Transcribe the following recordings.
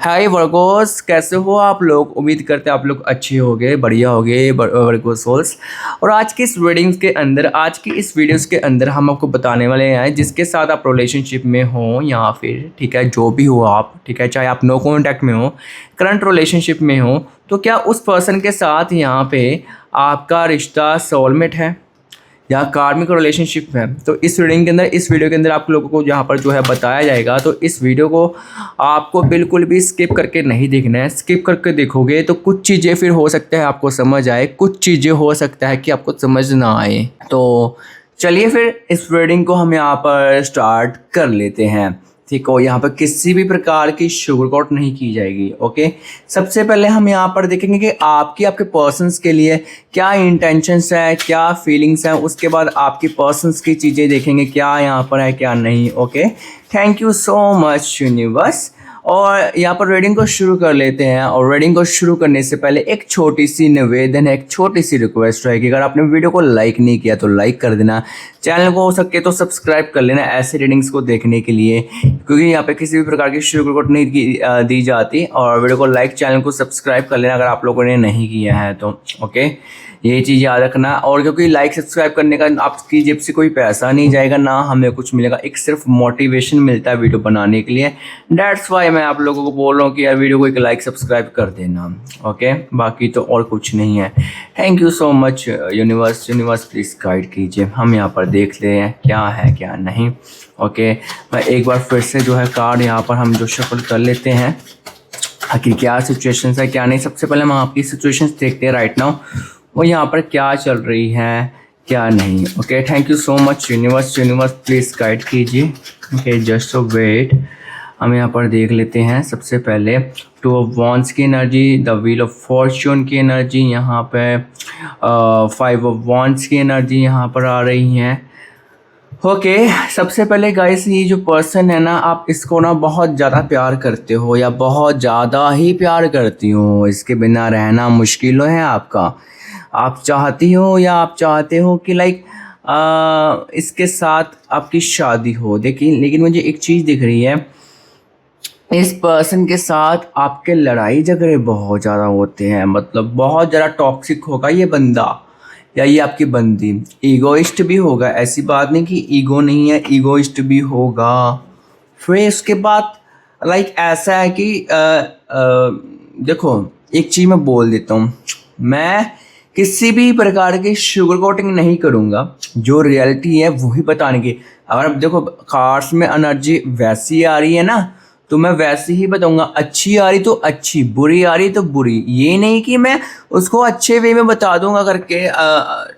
हाय Virgo's, कैसे हो आप लोग। उम्मीद करते हैं आप लोग अच्छे होंगे, बढ़िया होंगे वर्गोस सोल्स। और आज की इस वीडियोस के अंदर हम आपको बताने वाले हैं जिसके साथ आप रिलेशनशिप में हो या फिर ठीक है जो भी हो आप, ठीक है, चाहे आप नो कॉन्टैक्ट में हो, करंट रिलेशनशिप में हो, तो क्या उस पर्सन के साथ यहाँ पे आपका रिश्ता सोलमेट है या कार्मिक रिलेशनशिप है। तो इस वीडियो के अंदर आप लोगों को यहाँ पर जो है बताया जाएगा। तो इस वीडियो को आपको बिल्कुल भी स्किप करके नहीं देखना है। स्किप करके देखोगे तो कुछ चीज़ें फिर हो सकता है आपको समझ आए, कुछ चीज़ें हो सकता है कि आपको समझ ना आए। तो चलिए फिर इस वीडियो को हम यहाँ पर स्टार्ट कर लेते हैं। ठीक हो, यहाँ पर किसी भी प्रकार की शुगर कोट नहीं की जाएगी। ओके, सबसे पहले हम यहाँ पर देखेंगे कि आपके पर्सन्स के लिए क्या इंटेंशंस है, क्या फीलिंग्स हैं। उसके बाद आपकी पर्सन्स की चीज़ें देखेंगे क्या यहाँ पर है क्या नहीं। Okay, thank you so much universe. और यहाँ पर रीडिंग को शुरू कर लेते हैं। और रीडिंग को शुरू करने से पहले एक छोटी सी निवेदन है, एक छोटी सी रिक्वेस्ट है कि अगर आपने वीडियो को लाइक नहीं किया तो लाइक कर देना, चैनल को हो सके तो सब्सक्राइब कर लेना ऐसे रीडिंग्स को देखने के लिए, क्योंकि यहाँ पे किसी भी प्रकार की शुगर नहीं दी जाती। और वीडियो को लाइक, चैनल को सब्सक्राइब कर लेना अगर आप लोगों ने नहीं किया है तो। ओके, ये चीज़ याद रखना। और क्योंकि लाइक सब्सक्राइब करने का आपकी जेब से कोई पैसा नहीं जाएगा, ना हमें कुछ मिलेगा, एक सिर्फ मोटिवेशन मिलता है वीडियो बनाने के लिए। डेट्स वाई मैं आप लोगों को बोल रहा हूँ कि यार वीडियो को एक लाइक सब्सक्राइब कर देना। ओके, बाकी तो और कुछ नहीं है। Thank you so much universe please guide कीजिए। हम यहाँ पर देख ले हैं क्या है क्या नहीं। ओके, मैं एक बार फिर से जो है कार्ड यहाँ पर हम जो शफल कर लेते हैं आखिर क्या सिचुएशंस है क्या नहीं। सबसे पहले हम आपकी सिचुएशंस देखते हैं राइट नाउ, वो यहाँ पर क्या चल रही है क्या नहीं। Okay, thank you so much universe please guide कीजिए। Okay, just wait. हम यहाँ पर देख लेते हैं सबसे पहले टू ऑफ वॉन्ड्स की energy, the wheel of fortune की एनर्जी, यहाँ पे फाइव ऑफ वॉन्ड्स की एनर्जी यहाँ पर आ रही हैं। ओके, सबसे पहले गाइस ये जो पर्सन है ना, आप इसको ना बहुत ज़्यादा प्यार करते हो या बहुत ज़्यादा ही प्यार करती हो। इसके बिना रहना मुश्किल है आपका। आप चाहती हो या आप चाहते हो कि लाइक इसके साथ आपकी शादी हो। देखिए, लेकिन मुझे एक चीज़ दिख रही है, इस पर्सन के साथ आपके लड़ाई झगड़े बहुत ज़्यादा होते हैं। मतलब बहुत ज़्यादा टॉक्सिक होगा ये बंदा या ये आपकी बंदी। ईगोइस्ट भी होगा, ऐसी बात नहीं कि ईगो नहीं है, ईगोइस्ट भी होगा। फिर उसके बाद लाइक ऐसा है कि देखो एक चीज़ मैं बोल देता हूँ, मैं किसी भी प्रकार की शुगर कोटिंग नहीं करूँगा, जो रियलिटी है वही बताने की। अगर अब देखो कार्ड्स में एनर्जी वैसी आ रही है ना, तो मैं वैसे ही बताऊंगा। अच्छी आ रही तो अच्छी, बुरी आ रही तो बुरी। ये नहीं कि मैं उसको अच्छे वे में बता दूंगा करके,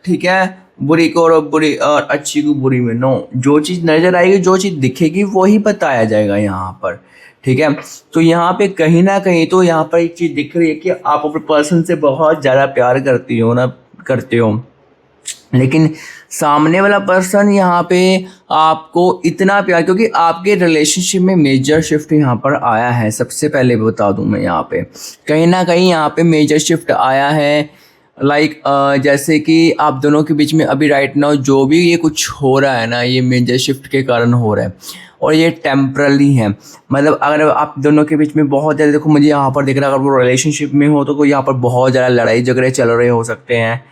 ठीक है, बुरी को और बुरी और अच्छी को बुरी में। नो, जो चीज़ नज़र आएगी, जो चीज़ दिखेगी वही बताया जाएगा यहाँ पर, ठीक है। तो यहाँ पे कहीं ना कहीं तो यहाँ पर एक चीज़ दिख रही है कि आप अपने पर्सन से बहुत ज़्यादा प्यार करते हो, लेकिन सामने वाला पर्सन यहाँ पे आपको इतना प्यार, क्योंकि आपके रिलेशनशिप में मेजर शिफ्ट यहाँ पर आया है। सबसे पहले बता दूँ मैं, यहाँ पे कहीं ना कहीं यहाँ पे मेजर शिफ्ट आया है। लाइक जैसे कि आप दोनों के बीच में अभी राइट नाउ जो भी ये कुछ हो रहा है ना, ये मेजर शिफ्ट के कारण हो रहा है और ये टेम्परली है। मतलब अगर आप दोनों के बीच में बहुत ज़्यादा, देखो मुझे यहाँ पर दिख रहा है, अगर वो रिलेशनशिप में हो तो यहाँ पर बहुत ज़्यादा लड़ाई झगड़े चल रहे हो सकते हैं।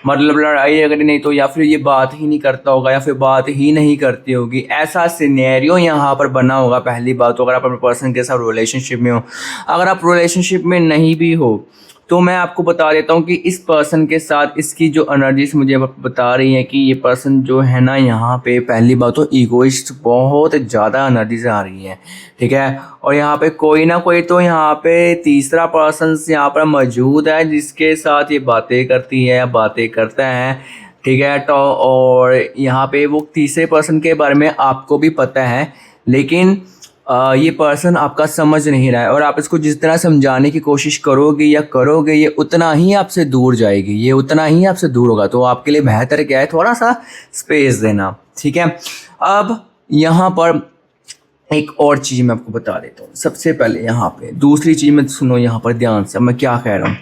मतलब लड़ाई अगर नहीं तो या फिर ये बात ही नहीं करता होगा या फिर बात ही नहीं करती होगी, ऐसा सिनेरियो यहाँ पर बना होगा। पहली बात तो अगर आप अपने पर्सन के साथ रिलेशनशिप में हो, अगर आप रिलेशनशिप में नहीं भी हो तो मैं आपको बता देता हूँ कि इस पर्सन के साथ इसकी जो एनर्जीज मुझे बता रही है कि ये पर्सन जो है ना, यहाँ पे पहली बात तो ईगोइस्ट बहुत ज़्यादा एनर्जीज आ रही है, ठीक है। और यहाँ पे कोई ना कोई तो यहाँ पे तीसरा पर्सन यहाँ पर मौजूद है जिसके साथ ये बातें करती है या बातें करता है, ठीक है। तो और यहाँ पे वो तीसरे पर्सन के बारे में आपको भी पता है, लेकिन ये पर्सन आपका समझ नहीं रहा है। और आप इसको जिस तरह समझाने की कोशिश करोगे या करोगे, ये उतना ही आपसे दूर जाएगी, ये उतना ही आपसे दूर होगा। तो आपके लिए बेहतर क्या है, थोड़ा सा स्पेस देना, ठीक है। अब यहाँ पर एक और चीज़ मैं आपको बता देता हूँ। सबसे पहले यहाँ पे दूसरी चीज़ में सुनो यहाँ पर ध्यान से, मैं क्या कह रहा हूँ।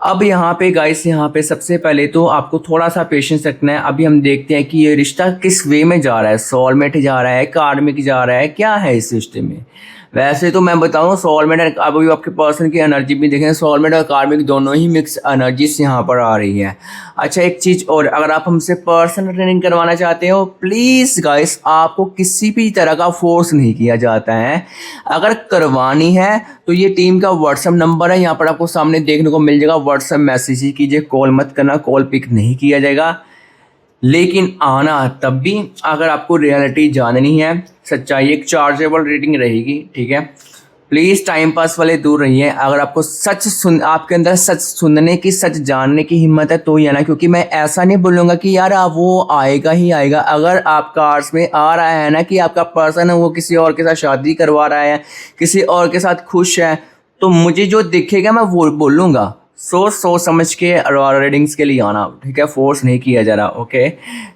अब यहाँ पे गाइस, यहाँ पे सबसे पहले तो आपको थोड़ा सा पेशेंस रखना है। अभी हम देखते हैं कि ये रिश्ता किस वे में जा रहा है, सोलमेट जा रहा है, कार्मिक जा रहा है, क्या है इस रिश्ते में। वैसे तो मैं बताऊँ सोलमेट, अभी आपके पर्सन की एनर्जी भी देखें, सोलमेट और कार्मिक दोनों ही मिक्स एनर्जीज यहाँ पर आ रही है। अच्छा एक चीज़ और, अगर आप हमसे पर्सनल ट्रेनिंग करवाना चाहते हो, प्लीज़ गाइस आपको किसी भी तरह का फोर्स नहीं किया जाता है। अगर करवानी है तो ये टीम का व्हाट्सअप नंबर है, यहाँ पर आपको सामने देखने को मिल जाएगा। व्हाट्सअप मैसेज ही कीजिए, कॉल मत करना, कॉल पिक नहीं किया जाएगा। लेकिन आना तब भी अगर आपको रियलिटी जाननी है, सच्चाई, एक चार्जेबल रेटिंग रहेगी, ठीक है। प्लीज़ टाइम पास वाले दूर रहिए। अगर आपको आपके अंदर सच सुनने की, सच जानने की हिम्मत है तो ही आना, क्योंकि मैं ऐसा नहीं बोलूँगा कि यार आप वो आएगा ही आएगा। अगर आपका आर्ट्स में आ रहा है ना कि आपका पर्सन है वो किसी और के साथ शादी करवा रहा है, किसी और के साथ खुश है, तो मुझे जो दिखेगा मैं वो बोलूँगा। सोच समझ के रीडिंग्स के लिए आना, ठीक है, फोर्स नहीं किया जा रहा। Okay,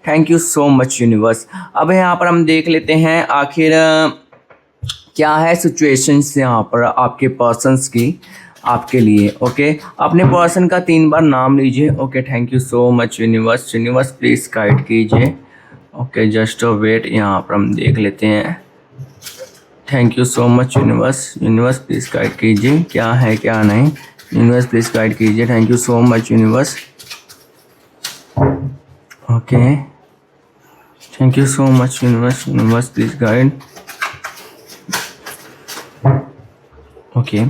thank you so much universe. अब यहाँ पर हम देख लेते हैं आखिर क्या है सिचुएशंस यहाँ पर आपके पर्सन्स की आपके लिए। ओके, अपने पर्सन का 3 बार नाम लीजिए। Okay, thank you so much universe. Universe please guide कीजिए। ओके, जस्ट वेट, यहाँ पर हम देख लेते हैं। Thank you so much universe. Universe please guide कीजिए, क्या है क्या नहीं। यूनिवर्स प्लीज़ गाइड कीजिए। Thank you so much universe. Okay, thank you so much universe. Universe please guide. Okay,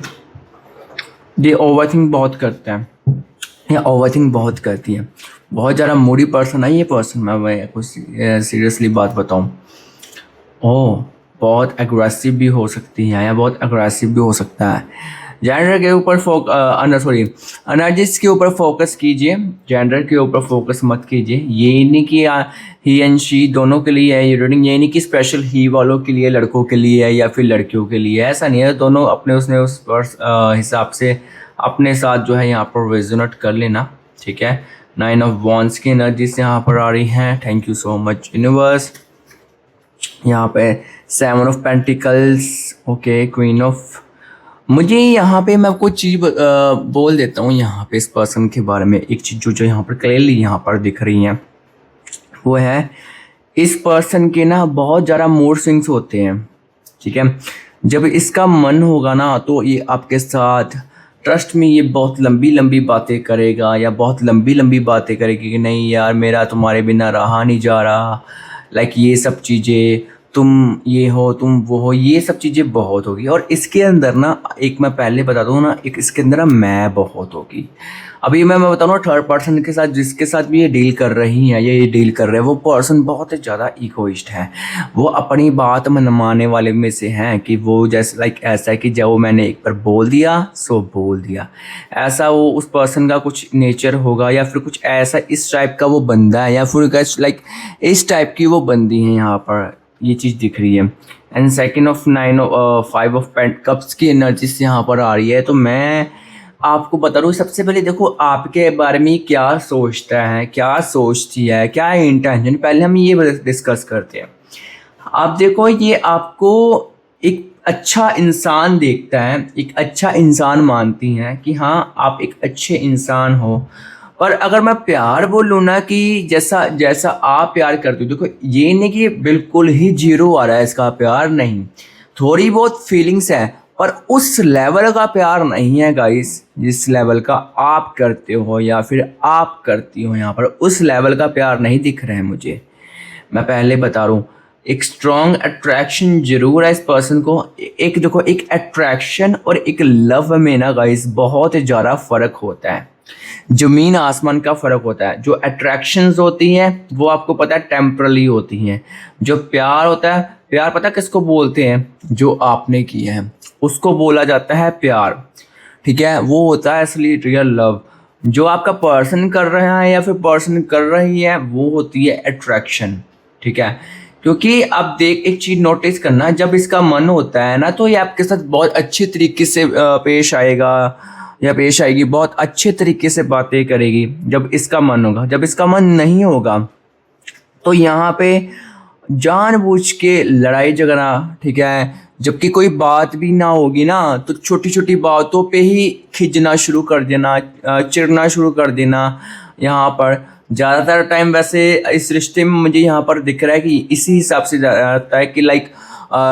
ये ओवरथिंक बहुत करता है, ये ओवरथिंक बहुत करती है, बहुत ज़्यादा मूडी पर्सन है ये पर्सन। मैं कुछ सीरियसली बात बताऊँ, ओह बहुत एग्रेसिव भी हो सकती है या बहुत एग्रेसिव भी हो सकता है। जेंडर के ऊपर एनर्जीज के ऊपर फोकस कीजिए, जेंडर के ऊपर फोकस मत कीजिए। ये नहीं कि ही एंड शी दोनों के लिए है ये रीडिंग, ये नहीं कि स्पेशल ही वालों के लिए, लड़कों के लिए है या फिर लड़कियों के लिए, ऐसा नहीं है। दोनों अपने उसने उस हिसाब से अपने साथ जो है यहाँ पर रेजोनेट कर लेना, ठीक है। 9 ऑफ वॉन्ड्स की एनर्जीज यहाँ पर आ रही हैं। Thank you so much universe. यहाँ पे 7 of pentacles. Okay, queen of, मुझे यहाँ पे मैं कुछ चीज़ बोल देता हूँ यहाँ पे इस पर्सन के बारे में। एक चीज़ जो यहाँ पर क्लियरली यहाँ पर दिख रही है वो है इस पर्सन के ना बहुत ज़्यादा मूड स्विंग्स होते हैं, ठीक है। जब इसका मन होगा ना तो ये आपके साथ, ट्रस्ट में, ये बहुत लंबी लंबी बातें करेगा या बहुत लंबी लंबी बातें करेगी कि नहीं यार मेरा तुम्हारे बिना रहा नहीं जा रहा, लाइक ये सब चीज़ें, तुम ये हो तुम वो हो, ये सब चीज़ें बहुत होगी। और इसके अंदर ना, एक मैं पहले बता दूँ ना, एक इसके अंदर ना मैं बहुत होगी। अभी मैं बताऊँ ना, थर्ड पर्सन के साथ जिसके साथ भी ये डील कर रही हैं, ये डील कर रहे हैं, वो पर्सन बहुत ही ज़्यादा इगोइस्ट है। वो अपनी बात मनवाने वाले में से हैं कि वो जैसे लाइक ऐसा है कि जब वो मैंने एक बार बोल दिया सो बोल दिया, ऐसा वो उस पर्सन का कुछ नेचर होगा या फिर कुछ ऐसा इस टाइप का वो बंदा है या फिर लाइक इस टाइप की वो बंदी है। यहाँ पर ये चीज़ दिख रही है। And second of 5 of cups की एनर्जी से यहाँ पर आ रही है। तो मैं आपको बता दूँ, सबसे पहले देखो आपके बारे में क्या सोचता है, क्या सोचती है, क्या इंटेंशन, पहले हम ये डिस्कस करते हैं। आप देखो, ये आपको एक अच्छा इंसान देखता है, एक अच्छा इंसान मानती हैं कि हाँ आप एक अच्छे इंसान हो। पर अगर मैं प्यार बोलूँ ना कि जैसा जैसा आप प्यार करते हो, देखो ये नहीं कि बिल्कुल ही जीरो आ रहा है इसका प्यार, नहीं, थोड़ी बहुत फीलिंग्स है पर उस लेवल का प्यार नहीं है गाइस जिस लेवल का आप करते हो या फिर आप करती हो। यहाँ पर उस लेवल का प्यार नहीं दिख रहा है मुझे, मैं पहले बता रहा हूँ। एक स्ट्रॉन्ग अट्रैक्शन जरूर है इस पर्सन को। एक देखो, एक अट्रैक्शन और एक लव में ना गाइस बहुत ज़्यादा फ़र्क होता है, ज़मीन आसमान का फ़र्क होता है। जो अट्रैक्शंस होती हैं वो आपको पता है टेम्परली होती हैं, जो प्यार होता है, प्यार पता किसको बोलते हैं, जो आपने किया है उसको बोला जाता है प्यार, ठीक है। वो होता है असली रियल लव। जो आपका पर्सन कर रहा है या फिर पर्सन कर रही है वो होती है अट्रैक्शन, ठीक है। क्योंकि अब देख, एक चीज़ नोटिस करना, जब इसका मन होता है ना तो ये आपके साथ बहुत अच्छे तरीके से पेश आएगा या पेश आएगी, बहुत अच्छे तरीके से बातें करेगी जब इसका मन होगा। जब इसका मन नहीं होगा तो यहाँ पे जानबूझ के लड़ाई झगड़ा, ठीक है, जबकि कोई बात भी ना होगी ना तो छोटी छोटी बातों पे ही खिंचना शुरू कर देना, चिढ़ना शुरू कर देना। यहाँ पर ज़्यादातर टाइम वैसे इस रिश्ते में मुझे यहाँ पर दिख रहा है कि इसी हिसाब से जाता है कि लाइक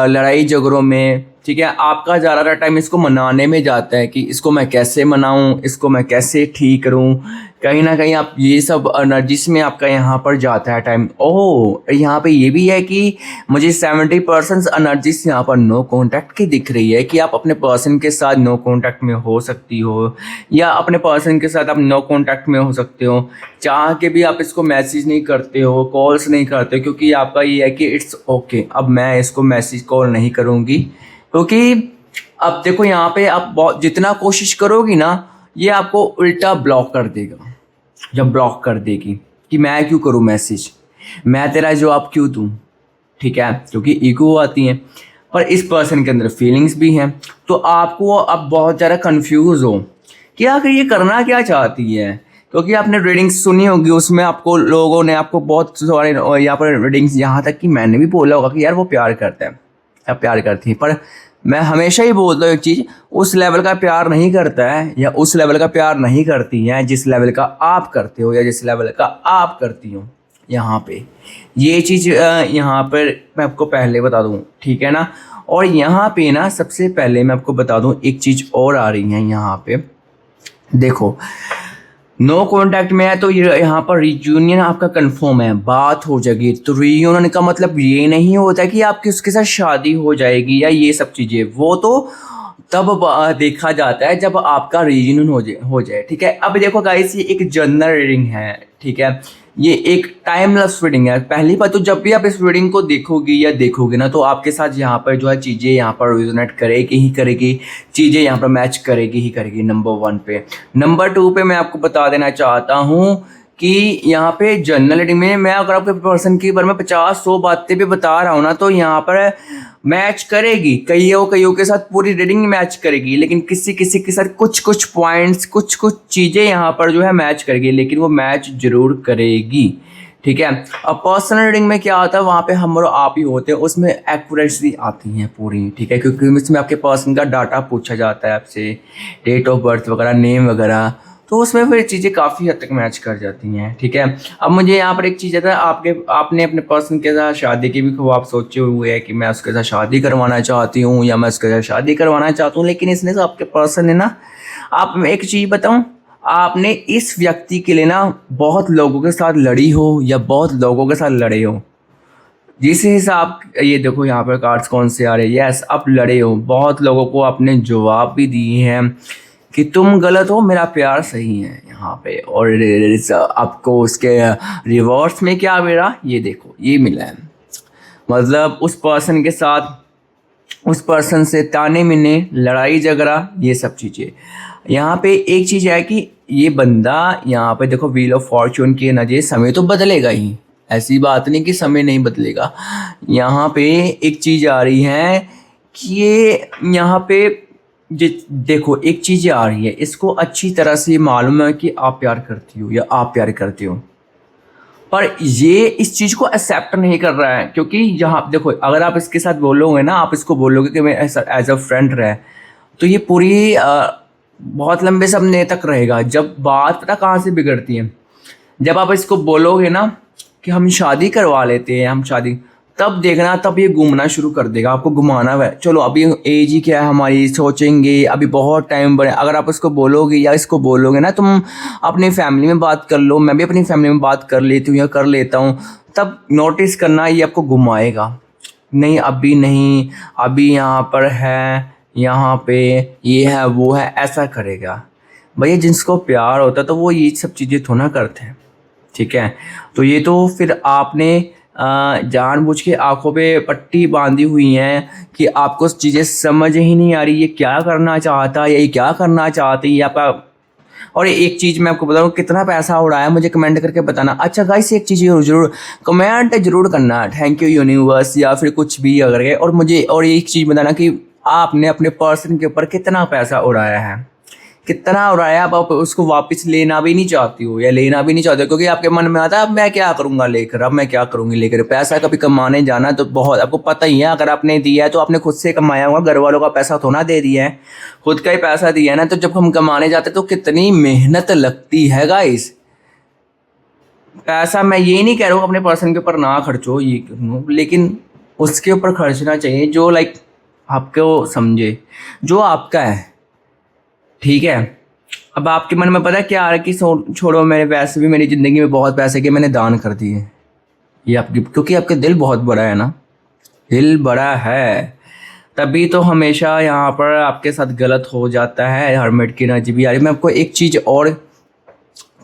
लड़ाई झगड़ों में ठीक है, आपका ज़्यादा टाइम इसको मनाने में जाता है कि इसको मैं कैसे मनाऊं, इसको मैं कैसे ठीक करूं। कहीं ना कहीं आप ये सब एनर्जीज में आपका यहाँ पर जाता है टाइम। ओह, यहाँ पे ये भी है कि मुझे 70% एनर्जीज यहाँ पर नो कांटेक्ट की दिख रही है कि आप अपने पर्सन के साथ नो कांटेक्ट में हो सकती हो, या अपने पर्सन के साथ आप नो कांटेक्ट में हो सकते हो। चाह के भी आप इसको मैसेज नहीं करते हो, कॉल्स नहीं करते हो, क्योंकि आपका ये है कि इट्स ओके, अब मैं इसको मैसेज कॉल नहीं करूँगी। क्योंकि अब देखो यहाँ पे आप बहुत जितना कोशिश करोगी ना, ये आपको उल्टा ब्लॉक कर देगा, जब ब्लॉक कर देगी कि मैं क्यों करूँ मैसेज, मैं तेरा जवाब क्यों दूँ। ठीक है, क्योंकि ईगो आती है, पर इस पर्सन के अंदर फीलिंग्स भी हैं। तो आपको अब बहुत ज़्यादा कंफ्यूज हो कि आखिर ये करना क्या चाहती है। क्योंकि आपने रीडिंग्स सुनी होगी, उसमें आपको लोगों ने आपको बहुत सारे यहाँ पर रीडिंग्स, यहाँ तक कि मैंने भी बोला होगा कि यार वो प्यार करता है या प्यार करती है। पर मैं हमेशा ही बोलता हूँ एक चीज़, उस लेवल का प्यार नहीं करता है या उस लेवल का प्यार नहीं करती है जिस लेवल का आप करते हो या जिस लेवल का आप करती हो। यहाँ पे ये चीज़ यहाँ पर मैं आपको पहले बता दूँ, ठीक है ना। और यहाँ पे ना सबसे पहले मैं आपको बता दूँ एक चीज़ और आ रही है। यहाँ पे देखो, नो कांटेक्ट में है तो ये यहाँ पर रियूनियन आपका कंफर्म है, बात हो जाएगी। तो रियूनियन का मतलब ये नहीं होता कि आपकी उसके साथ शादी हो जाएगी या ये सब चीज़ें, वो तो तब देखा जाता है जब आपका रियूनियन हो जाए। ठीक है, अब देखो गाइस, ये एक जनरल रीडिंग है। ठीक है, ये एक टाइमलेस रीडिंग है। पहली बात तो जब भी आप इस रीडिंग को देखोगी या देखोगे ना, तो आपके साथ यहाँ पर जो है चीज़ें यहाँ पर रिजोनेट करेगी ही करेगी, चीज़ें यहाँ पर मैच करेगी ही करेगी, नंबर 1 पे। नंबर 2 पे मैं आपको बता देना चाहता हूँ कि यहाँ पे जनरल रीडिंग में मैं अगर आपके पर्सन के बारे में 50-100 बातें भी बता रहा हूँ ना, तो यहाँ पर मैच करेगी, कईयों के साथ पूरी रीडिंग मैच करेगी, लेकिन किसी के साथ कुछ पॉइंट्स, कुछ चीज़ें यहाँ पर जो है मैच करेगी, लेकिन वो मैच जरूर करेगी। ठीक है, अब पर्सनल रीडिंग में क्या होता है, वहाँ पे हम और आप ही होते हैं, उसमें एक्यूरेसी आती है पूरी। ठीक है, क्योंकि इसमें आपके पर्सन का डाटा पूछा जाता है आपसे, डेट ऑफ बर्थ वगैरह, नेम वगैरह, तो उसमें फिर चीज़ें काफ़ी हद तक मैच कर जाती हैं। ठीक है, अब मुझे यहाँ पर एक चीज़ आता है, आपने अपने पर्सन के साथ शादी की भी ख्वाब सोचे हुए हैं कि मैं उसके साथ शादी करवाना चाहती हूँ या मैं उसके साथ शादी करवाना चाहता हूँ, लेकिन इसने तो आपके पर्सन ने ना, आप मैं एक चीज़ बताऊँ, आपने इस व्यक्ति के लिए ना बहुत लोगों के साथ लड़ी हो या बहुत लोगों के साथ लड़े हो। जिस हिसाब, ये देखो यहाँ पर कार्ड्स कौन से आ रहे हैं। यस, आप लड़े हो, बहुत लोगों को आपने जवाब भी दिए हैं कि तुम गलत हो, मेरा प्यार सही है यहाँ पे। और आपको उसके रिवर्स में क्या मिला, ये देखो, ये मिला है। मतलब उस पर्सन के साथ, उस पर्सन से ताने मिलने, लड़ाई झगड़ा, ये सब चीज़ें। यहाँ पे एक चीज़ है कि ये बंदा, यहाँ पे देखो व्हील ऑफ फॉर्चून की नज़र, समय तो बदलेगा ही, ऐसी बात नहीं कि समय नहीं बदलेगा। यहाँ पे एक चीज़ आ रही है कि ये यहाँ पे देखो एक चीज़ आ रही है, इसको अच्छी तरह से मालूम है कि आप प्यार करती हो या आप प्यार करते हो, पर ये इस चीज़ को एक्सेप्ट नहीं कर रहा है। क्योंकि यहाँ देखो, अगर आप इसके साथ बोलोगे ना, आप इसको बोलोगे कि मैं एज अ फ्रेंड रहे, तो ये पूरी बहुत लंबे समय तक रहेगा। जब बात पता कहाँ से बिगड़ती है, जब आप इसको बोलोगे ना कि हम शादी करवा लेते हैं, हम शादी, तब देखना, तब ये घूमना शुरू कर देगा, आपको घुमाना है। चलो अभी एज ही क्या है हमारी, सोचेंगे अभी बहुत टाइम बने। अगर आप उसको बोलोगे या इसको बोलोगे ना, तुम अपनी फैमिली में बात कर लो, मैं भी अपनी फैमिली में बात कर लेती हूँ या कर लेता हूँ, तब नोटिस करना ये आपको घुमाएगा। नहीं अभी नहीं, अभी यहाँ पर है, यहाँ पे ये है वो है, ऐसा करेगा। भैया जिसको प्यार होता है तो वो ये सब चीज़ें थोड़ा ना करते हैं। ठीक है, तो ये तो फिर आपने जानबूझ के आंखों पे पट्टी बांधी हुई है कि आपको चीज़ें समझ ही नहीं आ रही, ये क्या करना चाहता है, ये क्या करना चाहती है आपका। और एक चीज़ मैं आपको बताऊँ, कितना पैसा उड़ाया मुझे कमेंट करके बताना। अच्छा गाइस, एक चीज़ जरूर कमेंट जरूर करना, थैंक यू यूनिवर्स या फिर कुछ भी अगर, और मुझे और एक चीज़ बताना कि आपने अपने पर्सन के ऊपर कितना पैसा उड़ाया है, कितना उड़ाया। आप उसको वापस लेना भी नहीं चाहती हो या लेना भी नहीं चाहते हो, क्योंकि आपके मन में आता है अब मैं क्या करूँगा लेकर, अब मैं क्या करूँगी लेकर। पैसा कभी कमाने जाना तो बहुत आपको पता ही है, अगर आपने दिया है तो आपने खुद से कमाया होगा, घर वालों का पैसा थोड़ा दे दिया है, खुद का ही पैसा दिया है ना। तो जब हम कमाने जाते तो कितनी मेहनत लगती है गाइस। पैसा मैं ये नहीं कह रहा हूँ अपने पर्सन के ऊपर ना खर्चो, ये लेकिन उसके ऊपर खर्चना चाहिए जो लाइक आपको समझे, जो आपका है, ठीक है। अब आपके मन में पता है क्या आ रहा है कि छोड़ो, मेरे वैसे भी मेरी ज़िंदगी में बहुत पैसे के मैंने दान कर दिए, ये आपकी, क्योंकि आपका दिल बहुत बड़ा है ना, दिल बड़ा है, तभी तो हमेशा यहाँ पर आपके साथ गलत हो जाता है। हर्मिट की एनर्जी भी आ रही है। मैं आपको एक चीज़ और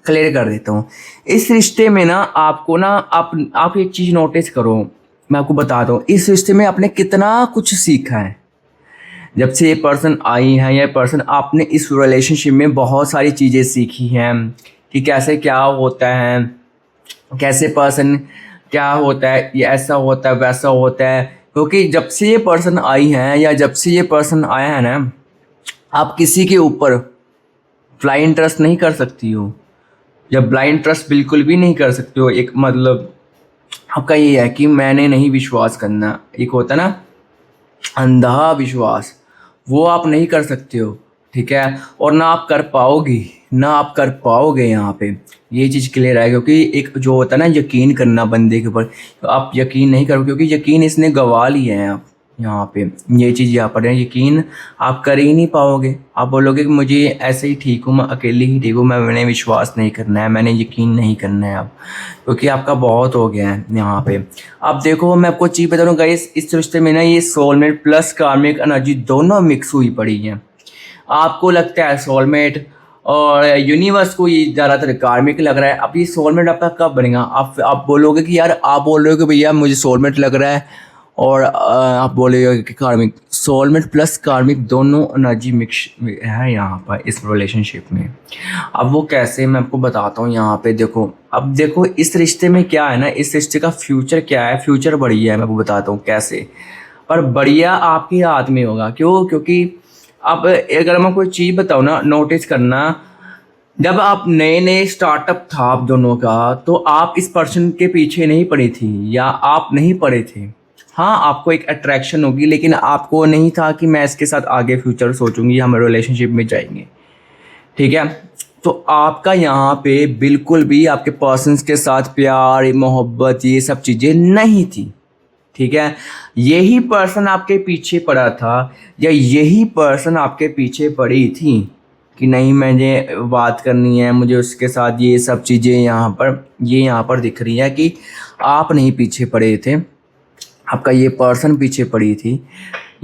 क्लियर कर देता हूँ। इस रिश्ते में ना आपको ना आप एक चीज़ नोटिस करो, मैं आपको बताता हूँ इस रिश्ते में आपने कितना कुछ सीखा है। जब से ये पर्सन आई है, ये पर्सन, आपने इस रिलेशनशिप में बहुत सारी चीज़ें सीखी हैं कि कैसे क्या होता है, कैसे पर्सन क्या होता है, ये ऐसा होता है वैसा होता है। क्योंकि जब से ये पर्सन आई है या जब से ये पर्सन आया है ना, आप किसी के ऊपर ब्लाइंड ट्रस्ट नहीं कर सकती हो, जब ब्लाइंड ट्रस्ट बिल्कुल भी नहीं कर सकते हो। एक मतलब आपका ये है कि मैंने नहीं विश्वास करना, एक होता है ना अंधा विश्वास, वो आप नहीं कर सकते हो, ठीक है। और ना आप कर पाओगी, ना आप कर पाओगे यहाँ पे, ये चीज़ क्लियर है। क्योंकि एक जो होता है ना यकीन करना बंदे के ऊपर, तो आप यकीन नहीं करोगे, क्योंकि यकीन इसने गवा लिया है आप यहाँ पे, ये चीज़ यहाँ पर है। यकीन आप कर ही नहीं पाओगे, आप बोलोगे कि मुझे ऐसे ही ठीक हूँ, मैं अकेले ही ठीक हूँ, मैंने विश्वास नहीं करना है, मैंने यकीन नहीं करना है अब, क्योंकि आपका बहुत हो गया है यहाँ पे। अब देखो मैं आपको चीज़ बता दूँ गाइस, इस रिश्ते में ना ये सोलमेट प्लस कार्मिक एनर्जी दोनों मिक्स हुई पड़ी हैं। आपको लगता है सोलमेट, और यूनिवर्स को ये ज़्यादातर कार्मिक लग रहा है। अब ये सोलमेट आपका कब बनेगा? आप बोलोगे कि यार, आप बोल रहे हो कि भैया मुझे सोलमेट लग रहा है, और आप बोलेगे कि कार्मिक। सोलमेट प्लस कार्मिक दोनों एनर्जी मिक्स है यहाँ पर इस रिलेशनशिप में। अब वो कैसे, मैं आपको बताता हूँ यहाँ पे। देखो, अब देखो इस रिश्ते में क्या है ना, इस रिश्ते का फ्यूचर क्या है, फ्यूचर बढ़िया है, मैं आपको बताता हूँ कैसे। पर बढ़िया आपके हाथ में होगा, क्यों? क्योंकि अब अगर मैं कोई चीज़ बताऊँ ना, नोटिस करना, जब आप नए नए स्टार्टअप था आप दोनों का, तो आप इस पर्सन के पीछे नहीं पड़ी थी, या आप नहीं पड़े थे। हाँ, आपको एक अट्रैक्शन होगी, लेकिन आपको नहीं था कि मैं इसके साथ आगे फ्यूचर सोचूंगी, हम रिलेशनशिप में जाएंगे, ठीक है। तो आपका यहाँ पे बिल्कुल भी आपके पर्सन्स के साथ प्यार मोहब्बत ये सब चीज़ें नहीं थी, ठीक है। यही पर्सन आपके पीछे पड़ा था, या यही पर्सन आपके पीछे पड़ी थी कि नहीं मुझे बात करनी है, मुझे उसके साथ ये सब चीज़ें यहाँ पर दिख रही है कि आप नहीं पीछे पड़े थे, आपका ये पर्सन पीछे पड़ी थी,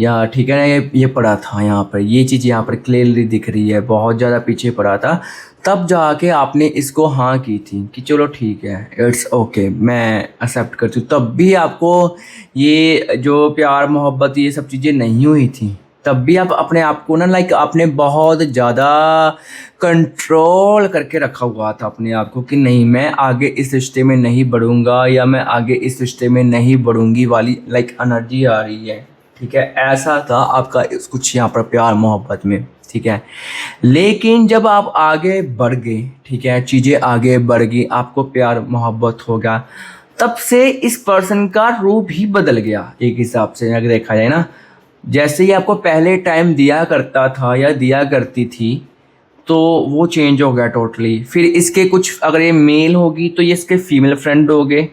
या ठीक है ना, ये पड़ा था यहाँ पर, ये चीज़ यहाँ पर क्लियरली दिख रही है, बहुत ज़्यादा पीछे पड़ा था। तब जाके आपने इसको हाँ की थी कि चलो ठीक है, इट्स ओके, मैं एक्सेप्ट करती हूँ। तब भी आपको ये जो प्यार मोहब्बत ये सब चीज़ें नहीं हुई थी, तब भी आप अपने आप को ना आपने बहुत ज़्यादा कंट्रोल करके रखा हुआ था अपने आप को कि नहीं, मैं आगे इस रिश्ते में नहीं बढ़ूँगा, या मैं आगे इस रिश्ते में नहीं बढ़ूँगी वाली एनर्जी आ रही है, ठीक है। ऐसा था आपका कुछ यहाँ पर प्यार मोहब्बत में, ठीक है। लेकिन जब आप आगे बढ़ गए, ठीक है, चीज़ें आगे बढ़ गई, आपको प्यार मोहब्बत हो गया, तब से इस पर्सन का रूप ही बदल गया एक हिसाब से अगर देखा जाए ना। जैसे ही आपको पहले टाइम दिया करता था या दिया करती थी, तो वो चेंज हो गया टोटली। फिर इसके कुछ, अगर ये मेल होगी तो ये इसके फीमेल फ्रेंड हो गए,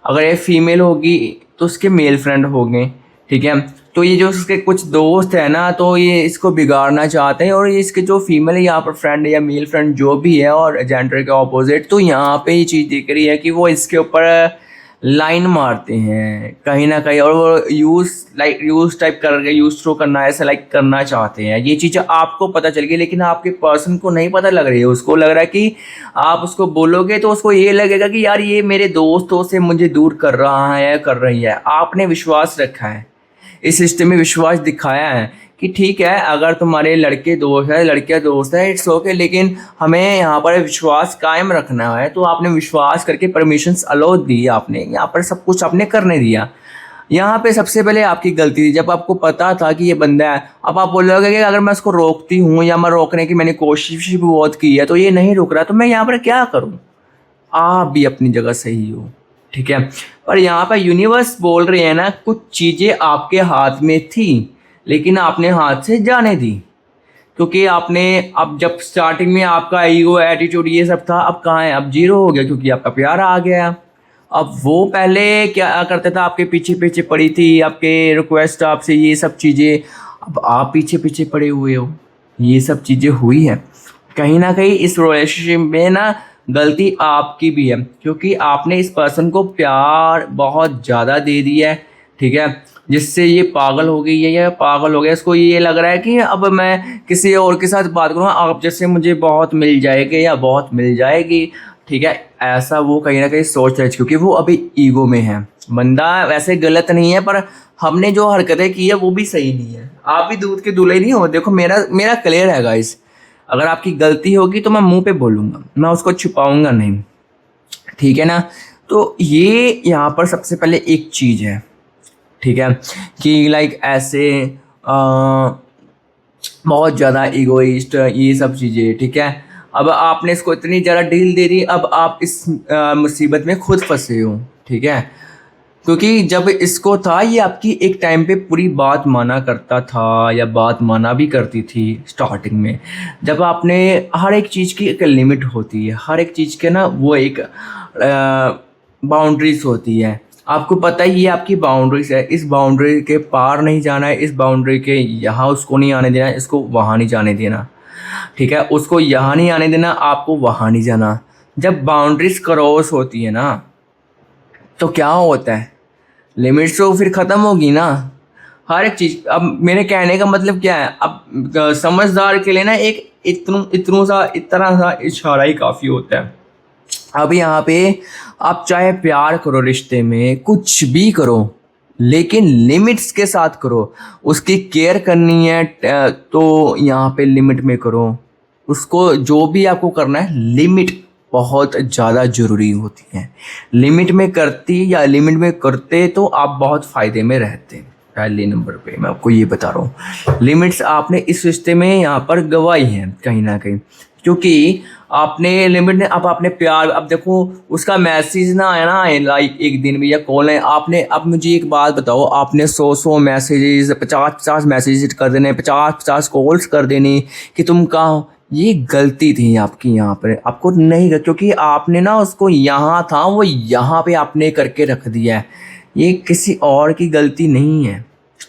अगर ये फीमेल होगी तो उसके मेल फ्रेंड हो गए, ठीक है। तो ये जो इसके कुछ दोस्त है ना, तो ये इसको बिगाड़ना चाहते हैं, और ये इसके जो फीमेल है यहाँ पर फ्रेंड या मेल फ्रेंड जो भी है, और जेंडर के ऑपोजिट, तो यहाँ पे ये चीज़ दिख रही है कि वो इसके ऊपर लाइन मारते हैं कहीं ना कहीं, और वो यूज टाइप करके यूज थ्रो करना, ऐसा करना चाहते हैं। ये चीज़ आपको पता चल गई, लेकिन आपके पर्सन को नहीं पता लग रही है। उसको लग रहा है कि आप उसको बोलोगे तो उसको ये लगेगा कि यार ये मेरे दोस्तों से मुझे दूर कर रहा है या कर रही है। आपने विश्वास रखा है, इस रिश्ते में विश्वास दिखाया है कि ठीक है, अगर तुम्हारे लड़के दोस्त है, लड़कियां दोस्त है, इट्स ओके, लेकिन हमें यहाँ पर विश्वास कायम रखना है। तो आपने विश्वास करके परमिशंस अलाउ दी, आपने यहाँ पर सब कुछ आपने करने दिया। यहाँ पे सबसे पहले आपकी गलती थी, जब आपको पता था कि ये बंदा है। अब आप बोलोगे कि अगर मैं उसको रोकती हूँ, या मैं रोकने की मैंने कोशिश भी बहुत की है, तो ये नहीं रुक रहा, तो मैं यहाँ पर क्या करूँ? आप भी अपनी जगह सही हो, ठीक है। पर यहाँ पर यूनिवर्स बोल रहे हैं ना, कुछ चीज़ें आपके हाथ में थी, लेकिन आपने हाथ से जाने दी, क्योंकि आपने, अब जब स्टार्टिंग में आपका ईगो एटीट्यूड ये सब था, अब कहाँ है? अब जीरो हो गया, क्योंकि आपका प्यार आ गया। अब वो पहले क्या करता था, आपके पीछे पीछे पड़ी थी, आपके रिक्वेस्ट आपसे ये सब चीज़ें, अब आप पीछे पीछे पड़े हुए हो, ये सब चीज़ें हुई है। कहीं ना कहीं इस रिलेशनशिप में ना गलती आपकी भी है, क्योंकि आपने इस पर्सन को प्यार बहुत ज़्यादा दे दिया है, ठीक है, जिससे ये पागल हो गई है या पागल हो गया, इसको ये लग रहा है कि अब मैं किसी और के साथ बात करूँगा, आप जैसे मुझे बहुत मिल जाएगी या बहुत मिल जाएगी, ठीक है, ऐसा वो कहीं ना कहीं सोच रहा है, क्योंकि वो अभी ईगो में है। बंदा वैसे गलत नहीं है, पर हमने जो हरकतें की है वो भी सही नहीं है। आप भी दूध के दूल्हे नहीं हो। देखो मेरा मेरा क्लियर है गाइस, अगर आपकी गलती होगी तो मैं मुंह पे बोलूँगा, मैं उसको छुपाऊंगा नहीं, ठीक है ना। तो ये यहाँ पर सबसे पहले एक चीज़ है, ठीक है, कि लाइक ऐसे बहुत ज़्यादा इगोइस्ट, ये सब चीज़ें, ठीक है। अब आपने इसको इतनी ज़्यादा डील दे दी, अब आप इस मुसीबत में खुद फंसे हो, ठीक है, क्योंकि जब इसको था, ये आपकी एक टाइम पे पूरी बात माना करता था या बात माना भी करती थी स्टार्टिंग में। जब आपने हर एक चीज़ की एक लिमिट होती है, हर एक चीज़ के ना वो एक बाउंड्रीज होती है, आपको पता ही, ये आपकी बाउंड्रीज है, इस बाउंड्री के पार नहीं जाना है, इस बाउंड्री के यहाँ उसको नहीं आने देना, इसको वहाँ नहीं जाने देना, ठीक है, उसको यहाँ नहीं आने देना, आपको वहाँ नहीं जाना। जब बाउंड्रीज क्रॉस होती है ना, तो क्या होता है, लिमिट्स तो फिर ख़त्म होगी ना हर एक चीज़। अब मेरे कहने का मतलब क्या है, अब समझदार के लिए ना एक इतना सा इशारा ही काफ़ी होता है। अब यहाँ पे आप चाहे प्यार करो, रिश्ते में कुछ भी करो, लेकिन लिमिट्स के साथ करो। उसकी केयर करनी है तो यहाँ पे लिमिट में करो, उसको जो भी आपको करना है, लिमिट बहुत ज़्यादा ज़रूरी होती है। लिमिट में करती या लिमिट में करते तो आप बहुत फ़ायदे में रहते। पहले नंबर पे मैं आपको ये बता रहा हूँ, लिमिट्स आपने इस रिश्ते में यहाँ पर गवाई हैं कहीं ना कहीं, क्योंकि आपने लिमिट ने, अब आपने प्यार, अब देखो उसका मैसेज ना आया ना आए लाइक एक दिन में या कॉल है, आपने, अब मुझे एक बात बताओ, आपने 100 मैसेजेस, 50 मैसेजेस कर देने, 50 कॉल्स कर देनी कि तुम कहाँ हो, ये गलती थी आपकी यहाँ पर, आपको नहीं, क्योंकि आपने ना उसको यहाँ था, वो यहाँ पे आपने करके रख दिया है। ये किसी और की गलती नहीं है,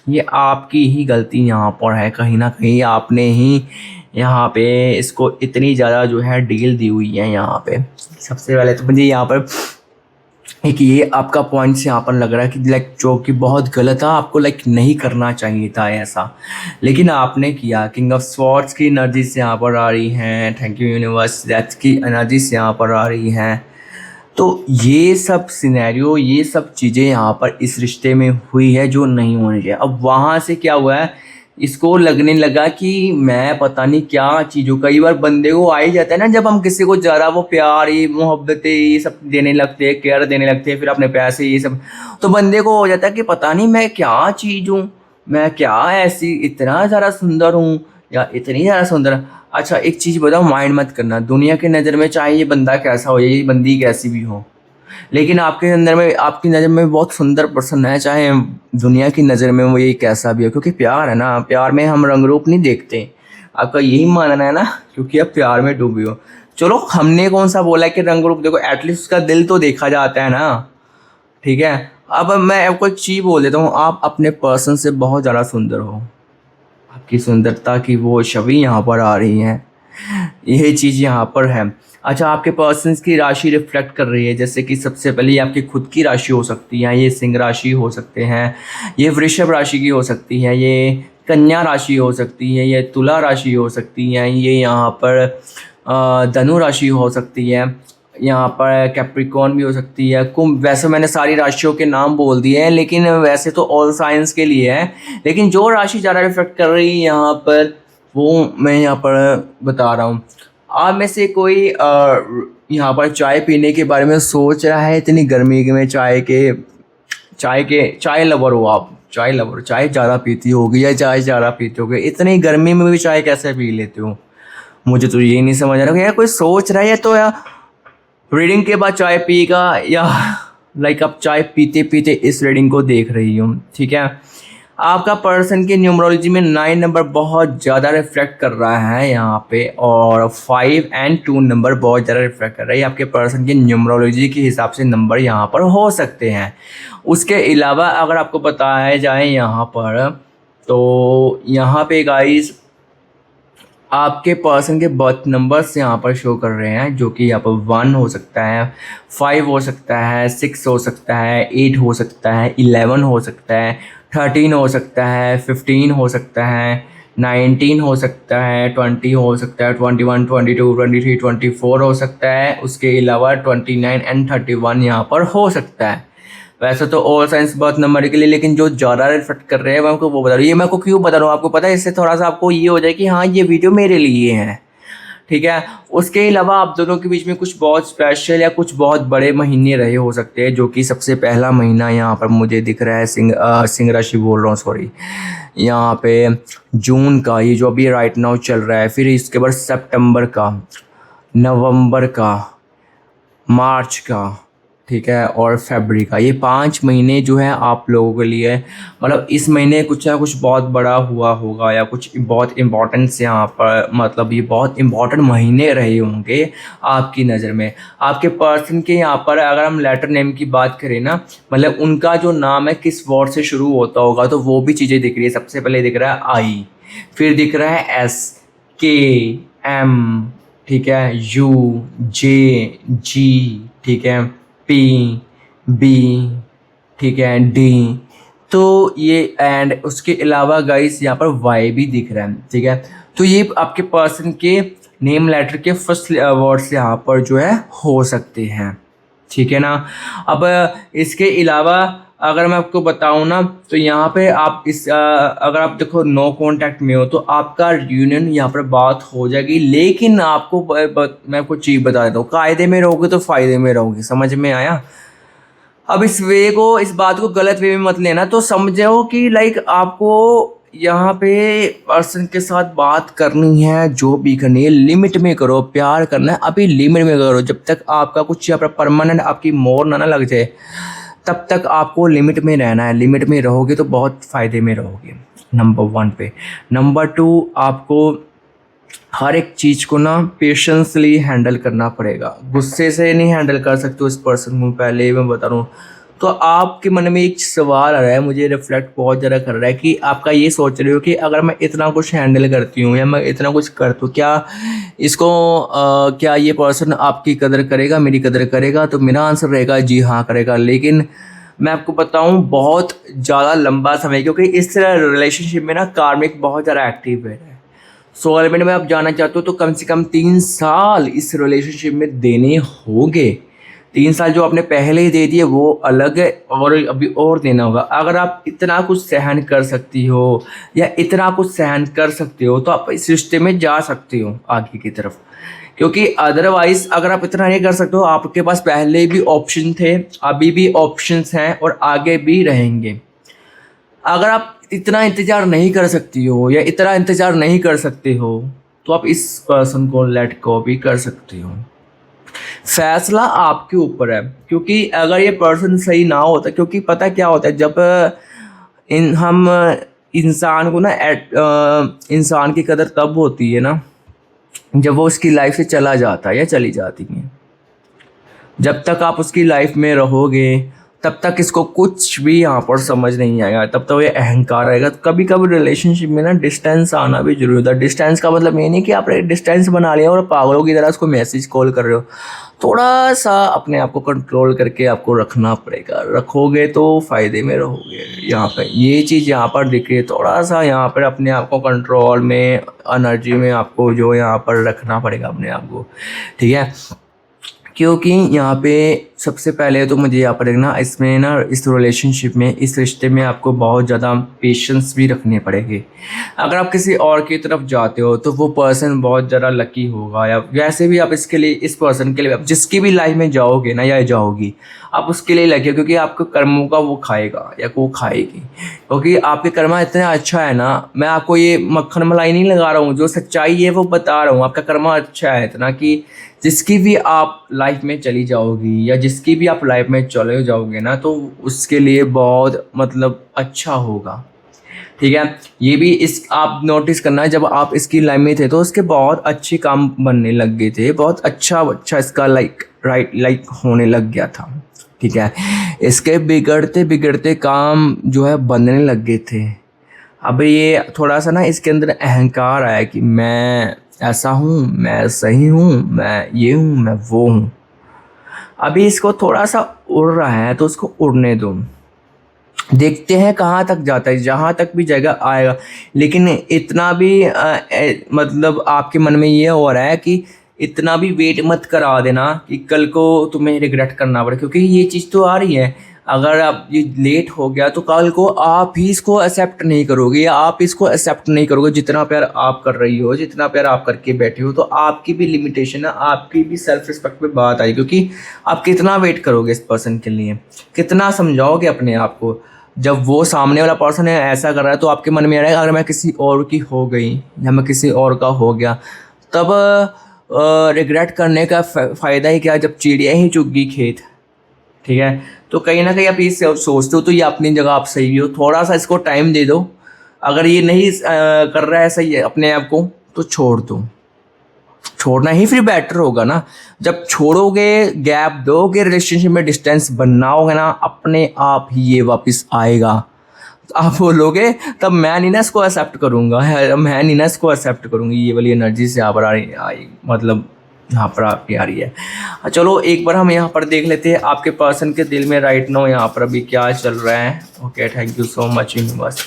ये आपकी ही गलती यहाँ पर है। कहीं ना कहीं आपने ही यहाँ पे इसको इतनी ज़्यादा जो है डील दी हुई है। यहाँ पे सबसे पहले तो मुझे यहाँ पर एक ये आपका पॉइंट्स यहाँ पर लग रहा है कि लाइक जो कि बहुत गलत था, आपको लाइक नहीं करना चाहिए था ऐसा, लेकिन आपने किया। किंग ऑफ स्वॉर्ड्स की एनर्जी से यहाँ पर आ रही हैं, थैंक यू यूनिवर्स, डेथ की एनर्जी से यहाँ पर आ रही हैं। तो ये सब सिनेरियो, ये सब चीज़ें यहाँ पर इस रिश्ते में हुई है जो नहीं होनी चाहिए। अब वहाँ से क्या हुआ है, इसको लगने लगा कि मैं पता नहीं क्या चीज़ों, कई बार बंदे को आ ही जाता है ना, जब हम किसी को ज़रा वो प्यार, ये मोहब्बतें, ये सब देने लगते हैं, केयर देने लगते हैं, फिर अपने पैसे ये सब, तो बंदे को हो जाता है कि पता नहीं मैं क्या चीज़ हूँ, मैं क्या ऐसी इतना ज़्यादा सुंदर हूँ या इतनी ज़्यादा सुंदर। अच्छा एक चीज़ बताओ, माइंड मत करना, दुनिया की नज़र में चाहे ये बंदा कैसा हो या ये बंदी कैसी भी हो, लेकिन आपके अंदर में, आपकी नज़र में बहुत सुंदर पर्सन है, चाहे दुनिया की नज़र में वो ये कैसा भी हो, क्योंकि प्यार है ना, प्यार में हम रंग रूप नहीं देखते। आपका यही मानना है ना, क्योंकि आप प्यार में डूबे हो। चलो हमने कौन सा बोला कि रंग रूप देखो, एटलीस्ट उसका दिल तो देखा जाता है ना, ठीक है। अब मैं आपको एक चीज़ बोल देता हूँ, आप अपने पर्सन से बहुत ज़्यादा सुंदर हो, आपकी सुंदरता की वो छवि यहाँ पर आ रही है, यही चीज़ यहाँ पर है। अच्छा आपके पर्सन्स की राशि रिफ्लेक्ट कर रही है, जैसे कि सबसे पहले आपकी खुद की राशि हो सकती है, ये सिंह राशि हो सकते हैं, ये वृषभ राशि की हो सकती है, ये कन्या राशि हो सकती है, ये तुला राशि हो सकती है, ये यहाँ पर धनु राशि हो सकती है, यहाँ पर कैप्रिकॉर्न भी हो सकती है, कुंभ। वैसे मैंने सारी राशियों के नाम बोल दिए हैं, लेकिन वैसे तो ऑल साइंस के लिए है, लेकिन जो राशि ज़्यादा रिफ्लेक्ट कर रही है यहाँ पर वो मैं यहाँ पर बता रहा हूँ। आप में से कोई यहाँ पर चाय पीने के बारे में सोच रहा है, इतनी गर्मी में चाय लवर हो आप, चाय लवर, चाय ज़्यादा पीती होगी या चाय ज़्यादा पीते होगे, इतनी गर्मी में भी चाय कैसे पी लेते हो, मुझे तो ये नहीं समझ आ रहा। यार कोई सोच रहा है तो यार रीडिंग के बाद चाय पिएगा, या लाइक आप चाय पीते पीते इस रीडिंग को देख रही हूँ, ठीक है। आपका पर्सन की न्यूमरोलॉजी में 9 नंबर बहुत ज़्यादा रिफ्लेक्ट कर रहा है यहाँ पे, और 5 एंड 2 नंबर बहुत ज़्यादा रिफ्लेक्ट कर रहा है। आपके पर्सन की न्यूमरोलॉजी के हिसाब से नंबर यहाँ पर हो सकते हैं। उसके अलावा अगर आपको बताया जाए यहाँ पर, तो यहाँ पे गाइस आपके पर्सन के बर्थ नंबर्स यहाँ पर शो कर रहे हैं, जो कि यहाँ पर 1 हो सकता है, 5 हो सकता है, 6 हो सकता है, 8 हो सकता है, 11 हो सकता है, 13 हो सकता है, 15 हो सकता है, 19 हो सकता है, 20 हो सकता है, 21, 22, 23, 24 हो सकता है। उसके अलावा 29 एंड 31 यहाँ पर हो सकता है। वैसे तो ऑल साइंस बर्थ नंबर के लिए, लेकिन जो ज़्यादा रिफ्लेक्ट कर रहे हैं मैं आपको वो बता रहा हूँ। ये मैं आपको क्यों बता रहा हूँ आपको पता है, इससे थोड़ा सा आपको ये हो जाए कि हाँ ये वीडियो मेरे लिए है, ठीक है। उसके अलावा आप दोनों के बीच में कुछ बहुत स्पेशल या कुछ बहुत बड़े महीने रहे हो सकते हैं, जो कि सबसे पहला महीना यहाँ पर मुझे दिख रहा है सिंह राशि बोल रहा हूँ, सॉरी, यहाँ पे जून का, ये जो अभी राइट नाउ चल रहा है। फिर इसके बाद सितंबर का, नवंबर का, मार्च का, ठीक है, और फरवरी का। ये 5 महीने जो है आप लोगों के लिए, मतलब इस महीने कुछ ना कुछ बहुत बड़ा हुआ होगा या कुछ बहुत इम्पोर्टेंस यहाँ पर, मतलब ये बहुत इम्पोर्टेंट महीने रहे होंगे आपकी नज़र में। आपके पर्सन के यहाँ पर अगर हम लेटर नेम की बात करें ना, मतलब उनका जो नाम है किस वर्ड से शुरू होता होगा, तो वो भी चीज़ें दिख रही है। सबसे पहले दिख रहा है आई, फिर दिख रहा है एस, के, एम, ठीक है, यू, जे, जी, ठीक है, पी, बी, ठीक है, डी, तो ये एंड उसके अलावा गाइस यहाँ पर वाई भी दिख रहा है, ठीक है। तो ये आपके पर्सन के नेम लेटर के फर्स्ट वर्ड्स यहाँ पर जो है हो सकते हैं, ठीक है ना। अब इसके अलावा अगर मैं आपको बताऊं ना, तो यहाँ पे आप अगर आप देखो नो कांटेक्ट में हो तो आपका यूनियन यहाँ पर बात हो जाएगी, लेकिन आपको मैं आपको चीज़ बता देता हूँ, कायदे में रहोगे तो फ़ायदे में रहोगे, समझ में आया। अब इस बात को गलत वे में मत लेना, तो समझो कि लाइक आपको यहाँ पे पर्सन के साथ बात करनी है, जो भी करनी है लिमिट में करो, प्यार करना है अभी लिमिट में करो। जब तक आपका कुछ यहाँ पर परमानेंट आपकी मोर ना लग जाए, तब तक आपको लिमिट में रहना है। लिमिट में रहोगे तो बहुत फ़ायदे में रहोगे, नंबर 1 पे। नंबर 2, आपको हर एक चीज़ को ना पेशेंसली हैंडल करना पड़ेगा, गुस्से से नहीं हैंडल कर सकते हो इस पर्सन को, पहले ही मैं बता रहा हूँ। तो आपके मन में एक सवाल आ रहा है, मुझे रिफ्लेक्ट बहुत ज़्यादा कर रहा है कि आपका ये सोच रहे हो कि अगर मैं इतना कुछ हैंडल करती हूँ या मैं इतना कुछ करती हूँ, क्या इसको क्या ये पर्सन आपकी कदर करेगा, मेरी कदर करेगा? तो मेरा आंसर रहेगा जी हाँ करेगा। लेकिन मैं आपको बताऊँ बहुत ज़्यादा लंबा समय, क्योंकि इस रिलेशनशिप में ना कार्मिक बहुत ज़्यादा एक्टिव है। सो अल्टीमेट में आप जाना चाहते हो तो कम से कम 3 साल इस रिलेशनशिप में देने होंगे। 3 साल जो आपने पहले ही दे दिए वो अलग है, और अभी और देना होगा। अगर आप इतना कुछ सहन कर सकती हो या इतना कुछ सहन कर सकते हो तो आप इस रिश्ते में जा सकते हो आगे की तरफ, क्योंकि अदरवाइज अगर आप इतना नहीं कर सकते हो, आपके पास पहले भी ऑप्शन थे, अभी भी ऑप्शंस हैं और आगे भी रहेंगे। अगर आप इतना इंतज़ार नहीं कर सकती हो या इतना इंतज़ार नहीं कर सकते हो, तो आप इस पर्सन को लेट गो भी कर सकते हो। फैसला आपके ऊपर है, क्योंकि अगर ये पर्सन सही ना होता, क्योंकि पता क्या होता है, जब हम इंसान को ना इंसान की कदर तब होती है ना जब वो उसकी लाइफ से चला जाता है या चली जाती है। जब तक आप उसकी लाइफ में रहोगे तब तक इसको कुछ भी यहाँ पर समझ नहीं आएगा, तब तक ये अहंकार रहेगा। कभी कभी रिलेशनशिप में ना डिस्टेंस आना भी जरूरी होता है। डिस्टेंस का मतलब ये नहीं कि आप डिस्टेंस बना लिया और पागलों की तरह उसको मैसेज कॉल कर रहे हो। थोड़ा सा अपने आप को कंट्रोल करके आपको रखना पड़ेगा, रखोगे तो फ़ायदे में रहोगे। यहाँ पर ये चीज़ यहाँ पर दिख रही है, थोड़ा सा यहाँ पर अपने आप को कंट्रोल में, एनर्जी में आपको जो यहाँ पर रखना पड़ेगा अपने आप को, ठीक है। क्योंकि यहाँ पे सबसे पहले तो मुझे यहाँ पर देखना, इसमें ना इस रिलेशनशिप में, इस रिश्ते में आपको बहुत ज़्यादा पेशेंस भी रखने पड़ेंगे। अगर आप किसी और की तरफ जाते हो तो वो पर्सन बहुत ज़्यादा लकी होगा, या वैसे भी आप इसके लिए, इस पर्सन के लिए, आप जिसकी भी लाइफ में जाओगे ना या जाओगी, आप उसके लिए लकी हो, क्योंकि आपके कर्मों का वो खाएगा या वो खाएगी। क्योंकि आपके कर्मा इतना अच्छा है ना, मैं आपको ये मक्खन मलाई नहीं लगा रहा हूँ, जो सच्चाई है वो बता रहा हूँ। आपका कर्मा अच्छा है इतना कि जिसकी भी आप लाइफ में चली जाओगी या जिसकी भी आप लाइफ में चले जाओगे ना, तो उसके लिए बहुत मतलब अच्छा होगा। ठीक है। ये भी इस आप नोटिस करना है, जब आप इसकी लाइन में थे तो उसके बहुत अच्छे काम बनने लग गए थे, बहुत अच्छा इसका लाइक होने लग गया था। ठीक है। इसके बिगड़ते बिगड़ते काम जो है बनने लग गए थे। अब ये थोड़ा सा ना इसके अंदर अहंकार आया कि मैं ऐसा हूँ, मैं सही हूँ, मैं ये हूँ, मैं वो हूँ। अभी इसको थोड़ा सा उड़ रहा है तो उसको उड़ने दो, देखते हैं कहाँ तक जाता है, जहाँ तक भी जगह आएगा। लेकिन इतना भी मतलब आपके मन में ये हो रहा है कि इतना भी वेट मत करा देना कि कल को तुम्हें रिग्रेट करना पड़े, क्योंकि ये चीज़ तो आ रही है। अगर आप ये लेट हो गया तो कल को आप ही इसको एक्सेप्ट नहीं करोगे, या आप इसको एक्सेप्ट नहीं करोगे। जितना प्यार आप कर रही हो, जितना प्यार आप करके बैठे हो, तो आपकी भी लिमिटेशन है, आपकी भी सेल्फ रिस्पेक्ट पे बात आई। क्योंकि आप कितना वेट करोगे इस पर्सन के लिए, कितना समझाओगे अपने आप को। जब वो सामने वाला पर्सन है ऐसा कर रहा है तो आपके मन में आ रहा है अगर मैं किसी और की हो गई या मैं किसी और का हो गया, तब रिग्रेट करने का फ़ायदा ही क्या जब चिड़िया ही चुग गई खेत। ठीक है। तो कहीं ना कहीं आप ये सोचते हो तो ये अपनी जगह आप सही हो, थोड़ा सा इसको टाइम दे दो। अगर ये नहीं कर रहा है सही है अपने आप को, तो छोड़ दो। छोड़ना ही फिर बेटर होगा ना। जब छोड़ोगे, गैप दोगे, रिलेशनशिप में डिस्टेंस बनना होगा ना, अपने आप ही ये वापस आएगा। तो आप बोलोगे तब मैं नहीं ना इसको एक्सेप्ट करूँगा, मैं नहीं ना इसको एक्सेप्ट करूँगी। ये वाली एनर्जी से यहाँ पर आई मतलब यहाँ पर आपकी आ रही है। चलो एक बार हम यहाँ पर देख लेते हैं आपके पर्सन के दिल में राइट नाउ यहाँ पर अभी क्या चल रहा है। Okay, thank you so much universe.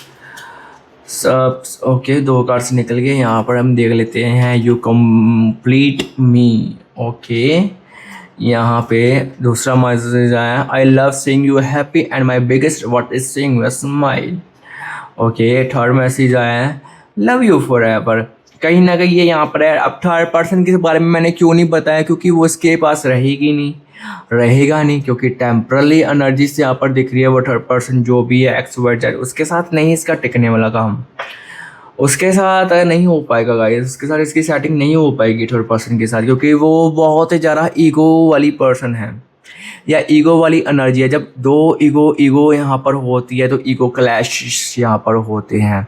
सब ओके, 2 कार्ड्स निकल गए। यहाँ पर हम देख लेते हैं यू कंप्लीट मी। ओके, यहाँ पे दूसरा मैसेज आया, I love seeing you happy and my biggest what is seeing your smile. Okay, third message आया है, लव यू फॉर एवर। कहीं ना कहीं ये यहाँ पर है। अब थर्ड पर्सन के बारे में मैंने क्यों नहीं बताया, क्योंकि वो इसके पास रहेगा नहीं, क्योंकि टेम्परली एनर्जी से यहाँ पर दिख रही है। वो थर्ड पर्सन जो भी है XYZ, उसके साथ नहीं इसका टिकने वाला काम, उसके साथ नहीं हो पाएगा गाइस। उसके साथ इसकी सेटिंग नहीं हो पाएगी थर्ड पर्सन के साथ, क्योंकि वो बहुत ही ज़्यादा ईगो वाली पर्सन है या ईगो वाली एनर्जी है। जब 2 ईगो यहाँ पर होती है तो ईगो क्लैश यहाँ पर होते हैं।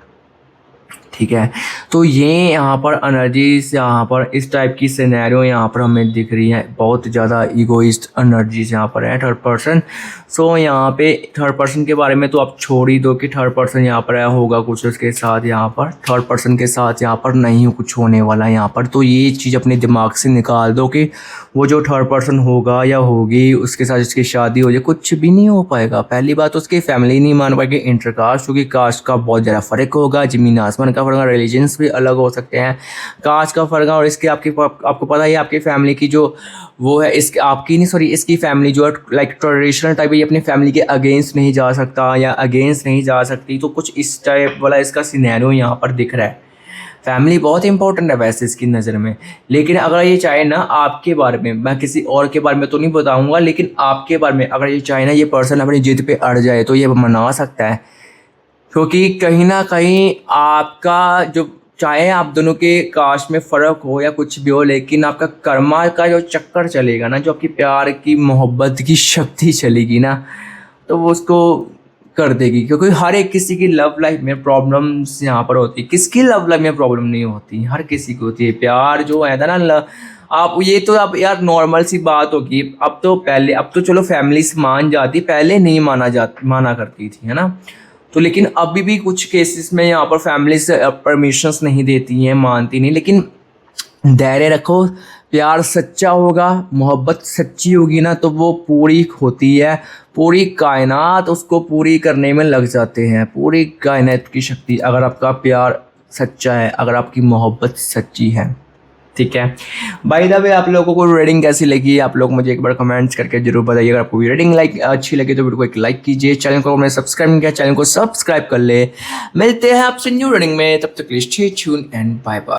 ठीक है। तो ये यहाँ पर एनर्जीज यहाँ पर इस टाइप की सिनेरियो यहाँ पर हमें दिख रही है। बहुत ज़्यादा ईगोइस्ट एनर्जीज यहाँ पर है थर्ड पर्सन। सो यहाँ पे थर्ड पर्सन के बारे में तो आप छोड़ ही दो कि थर्ड पर्सन यहाँ पर होगा कुछ उसके साथ, यहाँ पर थर्ड पर्सन के साथ यहाँ पर नहीं कुछ होने वाला यहाँ पर। तो ये चीज़ अपने दिमाग से निकाल दो कि वो जो थर्ड पर्सन होगा या होगी उसके साथ इसकी शादी हो जाए, कुछ भी नहीं हो पाएगा। पहली बात उसकी फैमिली नहीं मान पाएगी, इंटरकास्ट, क्योंकि कास्ट का बहुत ज़्यादा फ़र्क होगा, ज़मीन आसमान का फ़र्क, रिलीजन्स भी अलग हो सकते हैं, कास्ट का फ़र्क। और इसके आपको पता है आपकी फैमिली की जो वो है, इसके आपकी नहीं सॉरी इसकी फैमिली जो है लाइक ट्रेडिशनल टाइप है, ये अपनी फैमिली के अगेंस्ट नहीं जा सकता या अगेंस्ट नहीं जा सकती। तो कुछ इस टाइप वाला इसका सिनेरियो यहाँ पर दिख रहा है। फैमिली बहुत इंपॉर्टेंट है वैसे इसकी नज़र में, लेकिन अगर ये चाहे ना आपके बारे में, मैं किसी और के बारे में तो नहीं बताऊंगा, लेकिन आपके बारे में अगर ये चाहे ना ये पर्सन अपनी जिद पे अड़ जाए तो ये मना सकता है। क्योंकि कहीं ना कहीं आपका जो चाहे आप दोनों के कास्ट में फ़र्क हो या कुछ भी हो, लेकिन आपका कर्मा का जो चक्कर चलेगा ना, जो आपकी प्यार की मोहब्बत की शक्ति चलेगी ना, तो वो उसको कर देगी। क्योंकि हर एक किसी की लव लाइफ में प्रॉब्लम्स यहाँ पर होती है। किसकी लव लाइफ में प्रॉब्लम नहीं होती, हर किसी को होती है। प्यार जो है ना आप ये तो अब यार नॉर्मल सी बात होगी। अब तो चलो फैमिलीज मान जाती, पहले नहीं माना करती थी, है ना। तो लेकिन अभी भी कुछ केसेस में यहाँ पर फैमिली से परमिशंस नहीं देती हैं, मानती नहीं। लेकिन धैर्य रखो, प्यार सच्चा होगा, मोहब्बत सच्ची होगी ना, तो वो पूरी होती है। पूरी कायनात उसको पूरी करने में लग जाते हैं, पूरी कायनात की शक्ति, अगर आपका प्यार सच्चा है, अगर आपकी मोहब्बत सच्ची है। ठीक है। बाय द वे, आप लोगों को रीडिंग कैसी लगी आप लोग मुझे एक बार कमेंट्स करके जरूर बताइए। अगर आपको रीडिंग अच्छी लगी तो वीडियो को एक लाइक कीजिए। चैनल को आपने सब्सक्राइब नहीं किया, चैनल को सब्सक्राइब कर ले। मिलते हैं आपसे न्यू रीडिंग में, तब तक के लिए stay tuned and bye bye.